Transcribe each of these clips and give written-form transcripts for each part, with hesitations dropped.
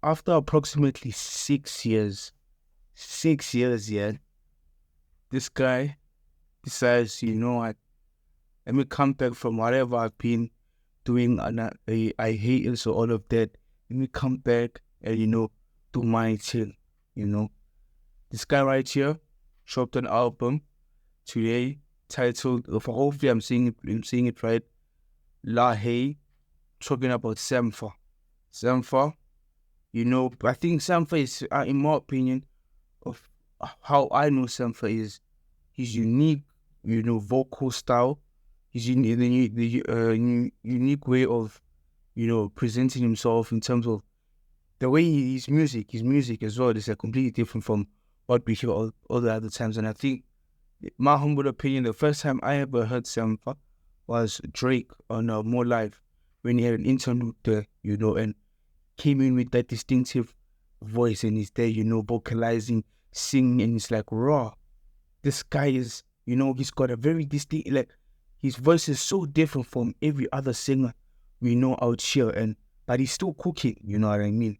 after approximately 6 years, yeah, this guy decides, you know what, let me come back from whatever I've been doing, and I hate it, so all of that. Let me come back and, do my thing, you know. This guy right here dropped an album today titled, hopefully I'm saying it right, La Hey, talking about Sampha. Sampha, I think Sampha is, in my opinion, of how I know Sampha is his unique, vocal style, his unique way of, presenting himself in terms of the way his music as well is completely different from what we hear all the other times. And I think, my humble opinion, the first time I ever heard Sampha was Drake on More Live, when he had an interlude there, and came in with that distinctive voice, and he's there, vocalizing, singing, and it's like raw. This guy is, he's got a very distinct, like, his voice is so different from every other singer we know out here, but he's still cooking, you know what I mean?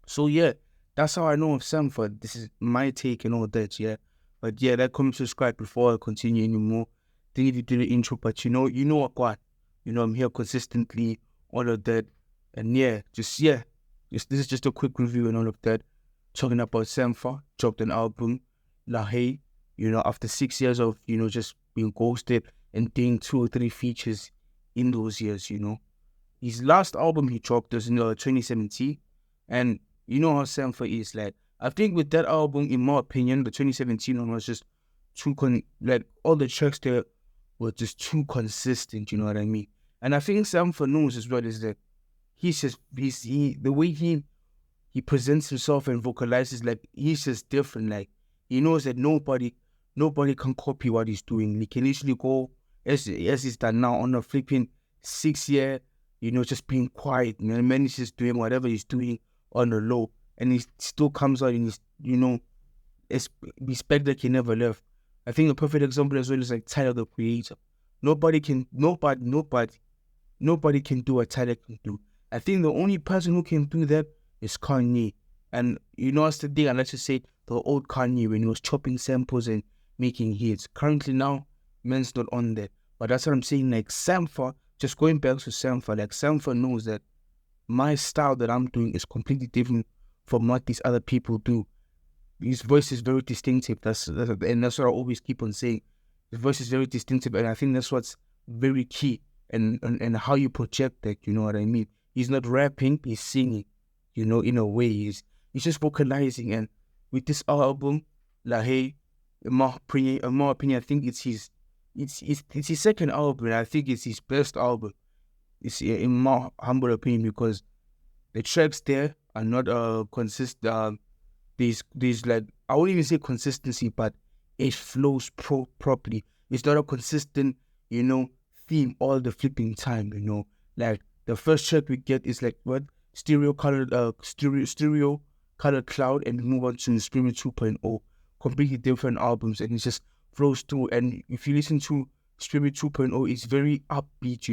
So yeah, that's how I know of Sampha. This is my take and all that, yeah. But yeah, that comment, subscribe before I continue anymore. Didn't even do the intro, but you know what? I'm here consistently, all of that. And yeah, this is just a quick review and all of that. Talking about Sampha, dropped an album, La Hey, after 6 years of, just being ghosted and doing 2 or 3 features in those years, His last album he dropped was in 2017. And you know how Sampha is, like, I think with that album, in my opinion, the 2017 one was just all the tracks there were just too consistent, you know what I mean? And I think Sampha knows as well is that the way he presents himself and vocalizes, like, he's just different. Like, he knows that nobody can copy what he's doing. He can literally go as he's done now on a flipping 6 year, just being quiet, and then he's just doing whatever he's doing on the low, and he still comes out and he's, respect that he never left. I think a perfect example as well is like Tyler the Creator. Nobody can do what Tyler can do. I think the only person who can do that is Kanye. And that's the thing, and let's just say the old Kanye when he was chopping samples and making hits. Currently now, man's not on that. But that's what I'm saying, like Sampha, just going back to Sampha, like Sampha knows that my style that I'm doing is completely different from what these other people do. His voice is very distinctive. And that's what I always keep on saying. His voice is very distinctive, and I think that's what's very key, and how you project that. You know what I mean? He's not rapping; he's singing. In a way, he's just vocalizing. And with this album, La Hey, in my opinion, I think it's his second album, and I think it's his best album. It's in my humble opinion, because the tracks there are not consistent. These like, I won't even say consistency, but it flows properly. It's not a consistent, theme all the flipping time. Like the first track we get is like what stereo colored cloud, and we move on to Screaming 2.0, completely different albums, and it just flows through. And if you listen to Streaming 2.0, it's very upbeat,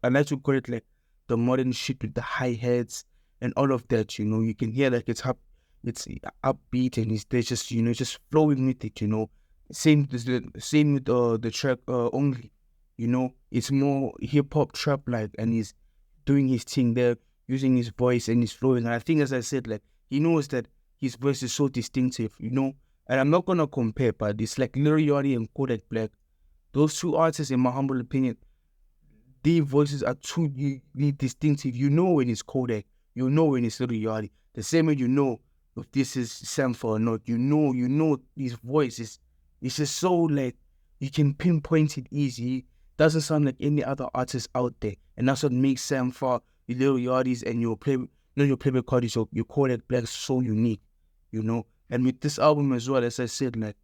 I like to call it like the modern shit with the hi-hats and all of that, you can hear like it's upbeat, and there's just, just flowing with it, Same with the track Only, it's more hip-hop trap-like, and he's doing his thing there, using his voice, and he's flowing. And I think, as I said, like, he knows that his voice is so distinctive, and I'm not gonna compare, but it's like Lil Yachty and Kodak Black. Those two artists, in my humble opinion, their voices are too distinctive. You know when it's Kodak, you know when it's Lil Yachty. The same way you know if this is Sampha or not. You know his voice is, it's just so, like, you can pinpoint it easy. It doesn't sound like any other artist out there, and that's what makes Sampha, the Lil Yachty's, and your Playboy Cardi's, your Kodak Black so unique, And with this album as well, as I said, like,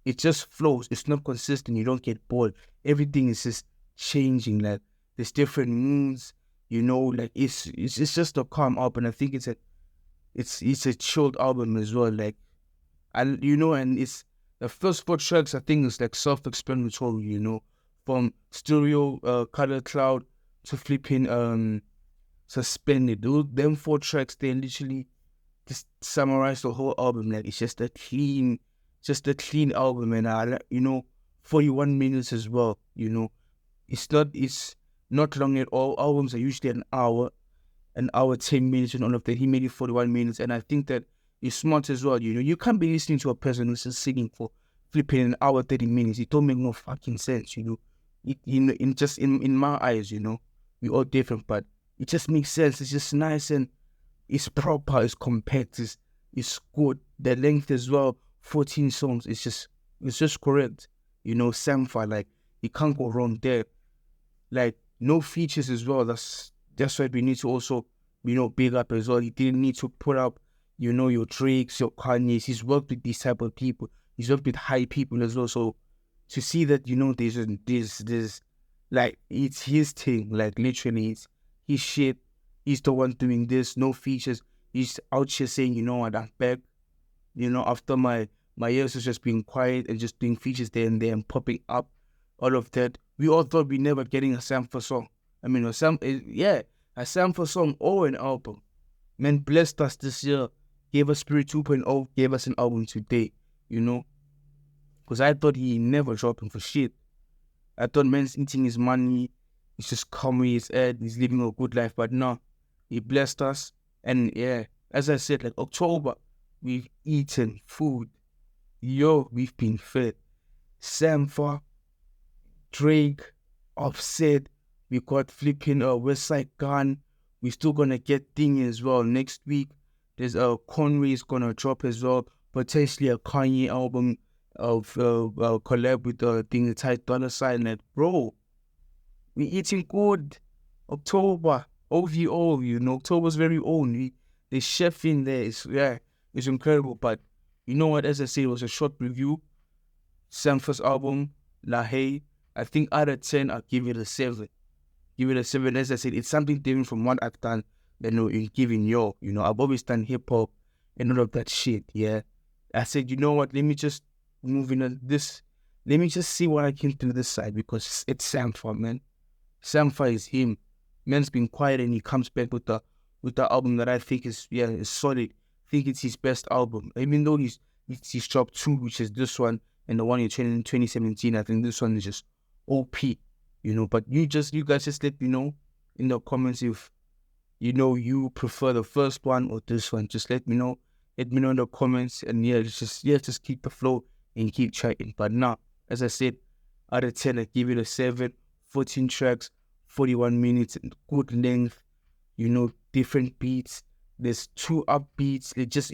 it just flows. It's not consistent. You don't get bored. Everything is just changing. Like, there's different moods. Like, it's just a calm album. And I think it's a chilled album as well. Like, and and it's the first 4 tracks. I think it's like self-explanatory. From stereo, color cloud to flipping suspended. Them 4 tracks, they literally just summarize the whole album. Like, it's just a clean album, and 41 minutes as well. It's not long at all. Albums are usually an hour 10 minutes, and all of that. He made it 41 minutes, and I think that it's smart as well. You can't be listening to a person who's just singing for flipping an hour 30 minutes. It don't make no fucking sense. In my eyes, we all different, but it just makes sense. It's just nice, and it's proper, it's compact, it's good. The length as well, 14 songs. It's just correct. Sampha, like, you can't go wrong there. Like, no features as well. That's what we need to also, big up as well. He didn't need to put up, your Drakes, your Kanye's. He's worked with these type of people. He's worked with high people as well. So to see that, there's like, it's his thing. Like, literally, it's his shit. He's the one doing this. No features. He's out here saying, what, I'm back. After my years of just being quiet and just doing features there and there and popping up, all of that. We all thought we never getting a Sampha song. I mean, a Sampha song or an album. Man blessed us this year, gave us Spirit 2.0, gave us an album today, Because I thought he never dropping for shit. I thought man's eating his money, he's just coming his head, he's living a good life, but no, he blessed us. And yeah, as I said, like, October, we've eaten food. We've been fed. Sampha, Drake, Offset, we got flipping West Side Gun. We're still gonna get Thing as well next week. There's Conway's gonna drop as well. Potentially a Kanye album of collab with Thing, the Ty Dolla $ign. Like, bro, we eating good. October, OVO, October's very own. The chef in there it's incredible. But you know what? As I said, it was a short review. Sampha's album, La Haye. I think out of 10, I'll give it a 7. Give it a 7. As I said, it's something different from what I've done. In giving I've always done hip hop and all of that shit. Yeah, I said, you know what? Let me just move in this. Let me just see what I can do this side, because it's Sampha, man. Sampha is him. Man's been quiet, and he comes back with the album that I think is solid. I think it's his best album, even though he's dropped 2, which is this one and the one in 2017. I think this one is just OP, But you guys just let me know in the comments if you prefer the first one or this one. Just let me know. Let me know in the comments, and just keep the flow and keep chatting. But now, as I said, out of 10, I give it a 7. 14 tracks, 41 minutes, good length. Different beats. There's 2 upbeats. It just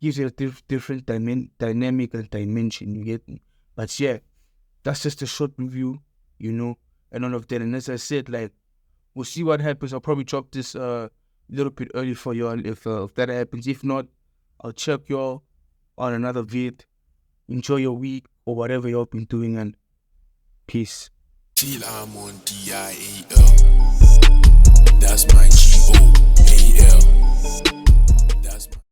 gives you a different dynamic and dimension. You get me? But yeah, that's just a short review, and all of that. And as I said, like, we'll see what happens. I'll probably drop this a little bit early for y'all if that happens. If not, I'll check y'all on another vid. Enjoy your week or whatever y'all been doing, and peace. Till I'm on DIAL. That's my GOAL.